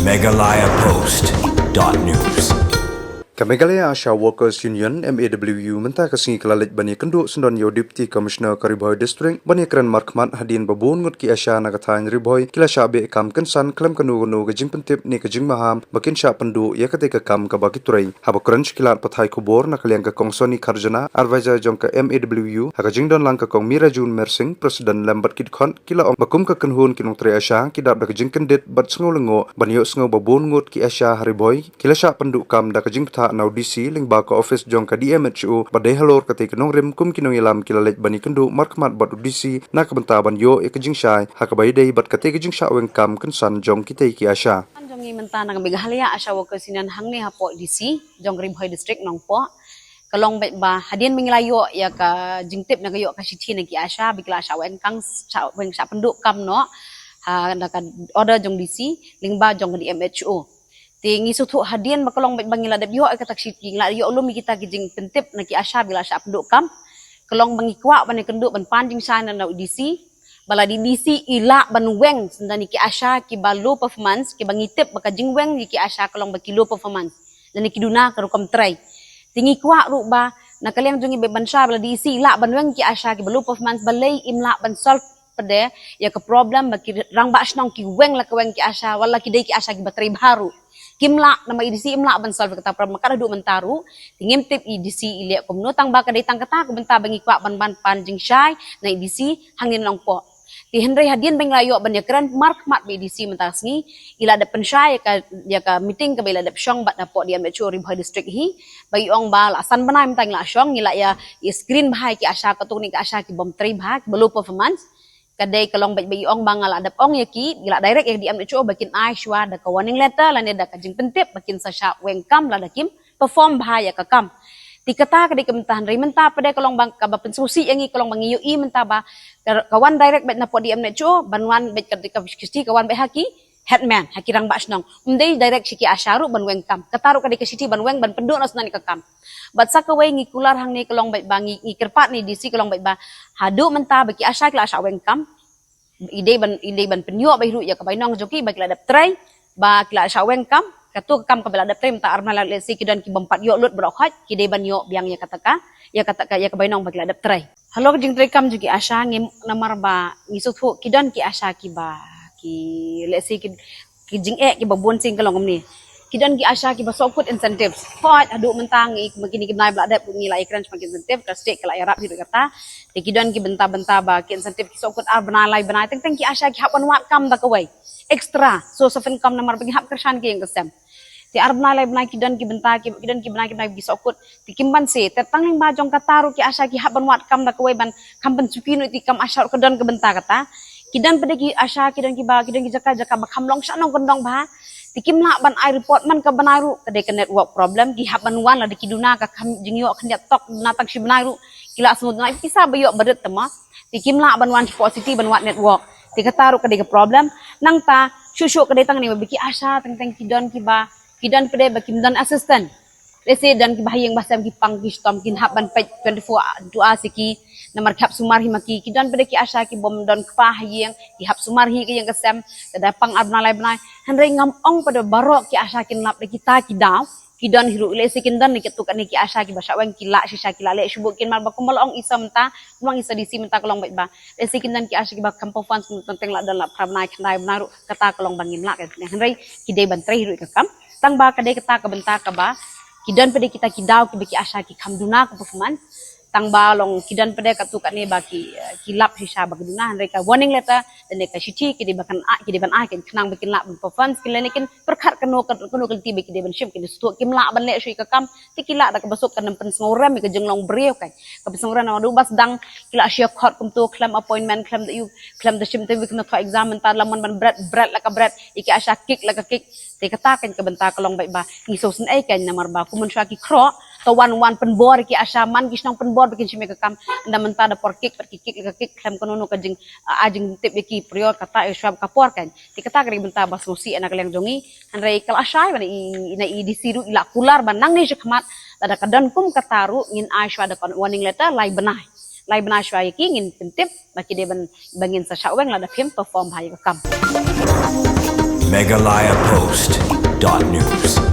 Megalayapost.news. Kamegalaya Asha Workers Union MAWU mentah kesingi kelalit bani kenduk sendon yo Deputy Commissioner Kariboy District bani keren markmat hadin babun ngut ki Asha nagathain Riboy kila syabe kam kensan klem kenu kejing pentip ni kejing maham makin sya pendu ya ketika kam ka bagi turai haba keren kilat pathai kubor na kaliang ka kongsoni karjana advisor jong ka MAWU ha kejing don lang ka kong Mira Jun Mersing President Lambert Kidkhon kila om bakum ka kenhun kinong tre Asha kidap da kejing kendit bat sngo lengo bani yo sngo babun ngut ki Asha Riboy kila sya pendu kam da kejing na DC ling ba ka office jong ka DMHO badai halor kate kinong rim kum kinong ilam kilalet bani kendu markmat bat DC na kabenta ban yo e kejing syai ha ka bai dei bat kate kejing sya wen kam kensan jong kitei ki Asha jong ngi menta nang Meghalaya Asha Workers Union hang ni hapo DC jong Riboy District nong po kalong ba hadin mengilayo ya ka jingtip na kayo ka city na ki Asha bikla Asha wen kang sya wen sya penduk kam no ha na ka order jong DC ling ba jong DMHO tingi sutu hadian bakalong bangila debyo ay kataksit ngla yo ulum kita kijing pentip na ki Asha bila Asha penduk kam kalong bangikwa ban kenduk ban panding sana na DC bala di DC ila ban weng sendani ki Asha ki balu performance ki bangitip baka jingweng ki Asha kalong bakilo performance dan ki duna karu kam try tingi kwa ru ba na kaliang jungi be bansha bala DC ila ban weng ki Asha ki balu performance balay imla ban solve pede ya ke problem baki rang ba asnong ki weng la ka weng ki Asha wala ki dei ki Asha ki bateri baru kimla nama IDC imla ban solve kata problem kada du mentaru tingim tip IDC ile komno tang ba kada tang kata ko benta bangi kwa ban panjing syai na IDC hangin long po ti henry hadin bang layo ban yakran mark mat IDC mentasngi ila da pensyai ya ka meeting ka bela da syong bat na po dia metro Riboy District hi bagi ong ba lasan banai mentang la syong ila ya screen bahai ki Asha ka tu ni ka Asha ki bom tri bahai belu performance kadai kalong bayi ong bangal adap ong yaki gila direct yang DMHO bakin Aishwa da ka warning letter lan da ka jing pentip bakin sa sya wengkam la da kim perform bahaya ka kam tikata kadai kementahan ri menta pada kalong bang ka pensusi yang kalong bang UI menta ba kawan direct bet na po DMHO banwan bet ka kisti kawan bet haki headman hakirang ba snong umdai direct siki Asharu ban wengkam kataru kadai ka city ban weng ban penduk nas nani ka kam bat sakaway ngikular hang ni kalong bait bangi ngikirpat ni DC kalong bait ba hadu menta bagi Asha kila Asha wengkam ide ban penyo bai ru ya ka bainong joki bagi ladap try ba kila Asha wengkam katu kam ka ladap try menta arna la si kidan ki bompat yo lut brok hat kide ban yo biang ya kataka ya ka bainong bagi ladap try halo jing try kam joki Asha ngim namar ba ngisuthu kidan ki Asha ki ba ki lesi ki jing ki babon sing kalong ni kidan ki Asha ki basokut incentives hot aduk mentang begini ki nai bladap ngilai crunch makin incentive ka state kala arab hidu kata ti kidan ki benta-benta ba ki incentive ki sokut ar benalai benai teng ki Asha ki hapan wat kam da kawai extra so of income namar bagi hap kersan ki yang kesem ti ar benalai benai kidan ki benta ki kidan ki benai ki sokut ti kimban se tetang ling bajong kataru ki Asha ki hapan wat kam da kawai ban kam pencuki no ti kam Asha kedan ke benta kata kidan pada ki Asha kidan ki jaka ba kamlong sanong kendong ba tikim la ban ai report man ka banaru kadai ka network problem ki haban wan la dikiduna ka jingyo khanyak tok natang si banaru kila semut ngai bisa bayo badet tema tikim la ban wan positive ban wat network tikataru kadai ka problem nang ta syusyu kadai tang ni biki Asha teng kidan ki ba kidan kadai ba kimdan assistant lese dan ki bahayang basam ki pang ki stom kin haban page 24 doa siki namar khap sumar hi maki kidan pada ki Asha ki bom don kpa hayang ki hap sumar hi ki yang kesem kada pang abnalai benai hanrei ngam ong pada barok ki Asha kin lap de kita ki daw kidan hiru le sikin dan ni ketuk ni ki Asha ki basya wang kila sisa kila le subuk kin mar bakumal ong isa menta uang isa disi menta kolong baik ba le sikin dan ki Asha ki ba kampo fans tenteng la dan la pramnai khnai benaru kata kolong bangin la kan hanrei ki de ban tre hiru ka kam tang ba kadai kata ka benta ka ba kidan pada kita ki daw ki baki Asha ki kamduna ka performance tang balong kidan pada katukat ni baki kilap hisab bagi duna mereka warning letter dan mereka city ki ban kan kenang bikin lap performance kilenikin perkat keno kelti bagi dia ban ship ki stu kim la ban le shui ka kam tikila da ka basuk kan pen smoram ka jenglong breu kan ka pesongran na bas dang kila asia court kum tu claim appointment claim the ship tu kena to exam entar laman ban bread la ka bread iki Asha kick la ka kick te kata kan ka benta kolong bai ba ngiso sen ai kan namar ba kumun syaki kro to wan penbor ki Asha man gisnong penbor bikin si kam anda menta da por kick klem kono ka jing ajing tip ki prior kata swab kapor kan tikata kari benta bas musi anak yang jongi hanrei kal Asha ban ina disiru ila kular banang ni khmat ada kadan kum kataru ngin Aishwa da warning letter lai benai shwa ki ngin pentip baki de bangin sa shaweng la da film perform hai ka kam MeghalayaPost.news.